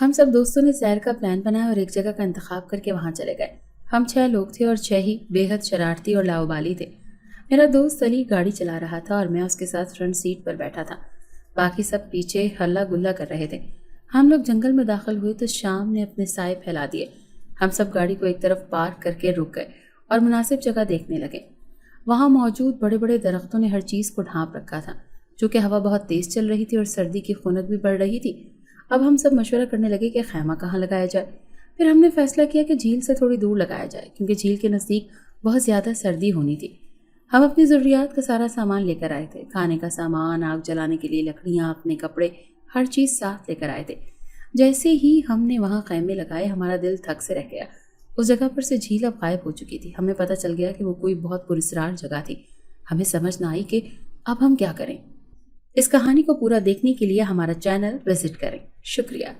हम सब दोस्तों ने सैर का प्लान बनाया और एक जगह का इंतखाब करके वहां चले गए। हम 6 लोग थे और 6 ही बेहद शरारती और लाउबाली थे। मेरा दोस्त अली गाड़ी चला रहा था और मैं उसके साथ फ्रंट सीट पर बैठा था। बाकी सब पीछे हल्ला गुल्ला कर रहे थे। हम लोग जंगल में दाखिल हुए तो शाम ने अपने साए फैला दिए। हम सब गाड़ी को एक तरफ पार्क करके रुक गए और मुनासिब जगह देखने लगे। वहां मौजूद बड़े बड़े दरख्तों ने हर चीज को ढांप रखा था। चूंकि हवा बहुत तेज चल रही थी और सर्दी की खुनक भी बढ़ रही थी, अब हम सब मशवरा करने लगे कि खैमा कहाँ लगाया जाए। फिर हमने फैसला किया कि झील से थोड़ी दूर लगाया जाए, क्योंकि झील के नज़दीक बहुत ज़्यादा सर्दी होनी थी। हम अपनी ज़रूरियात का सारा सामान लेकर आए थे, खाने का सामान, आग जलाने के लिए लकड़ियाँ, अपने कपड़े, हर चीज़ साथ लेकर आए थे। जैसे ही हमने वहाँ खैमे लगाए, हमारा दिल थक से रह गया। उस जगह पर से झील अब गायब हो चुकी थी। हमें पता चल गया कि वो कोई बहुत पुरस्कार जगह थी। हमें समझ ना आई कि अब हम क्या करें। इस कहानी को पूरा देखने के लिए हमारा चैनल विजिट करें। शुक्रिया।